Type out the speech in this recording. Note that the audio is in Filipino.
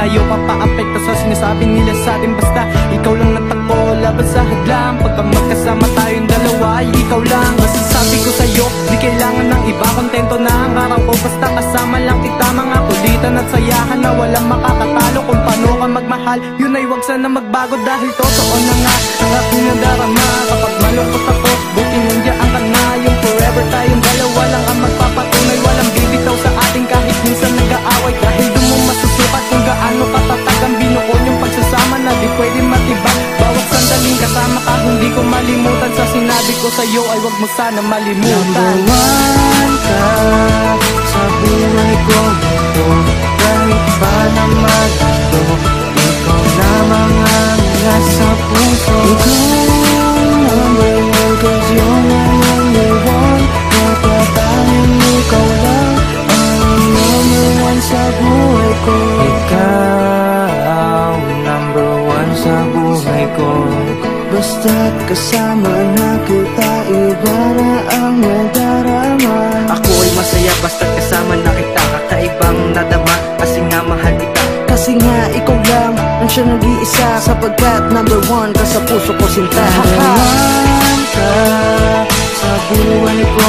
tayo papaapekto sa sinasabi nila sa atin. Basta ikaw lang natakbo laban sa hadlang. Pagka magkasama tayong dalawa ay ikaw lang. Masasabi ko sa'yo, di kailangan ng iba. Kontento na ang araw ko, basta kasama lang kita. Mga kulitan at sayahan na walang makakatalo. Kung paano ka magmahal, yun ay wag sana magbago. Dahil totoo na nga ang aking nadarama. Kapag malungkot ako, buti nandiyan ka na. Yung forever tayong dalawa lang ang magpapatunay. Walang bibitaw sa atin kahit minsan nag-aaway. Dahil doon mo masusukat kung gaano katatag ang binuon yung pagsasama na di pwede matibag. Bawat sandaling kasama ka, hindi ko malimutan. Sa sinabi ko sa'yo ay wag mo sana malimutan. Number one ka sa buhay ko. Kahit pa naman ito, ikaw lamang ang nasa puso. Ikaw number one, 'cause you're my only one. Napatanging ikaw lang ang number one sa buhay ko. Ikaw number one sa buhay ko. Basta't kasama na kita, iba na ang nadarama. Ako'y masaya basta't kasama na kita. Kakaibang nadama kasi nga mahal kita. Kasi nga ikaw lang ang siya nag-iisa. Sapagkat number one ka sa puso ko, sinta. Number one ka sa buhay ko.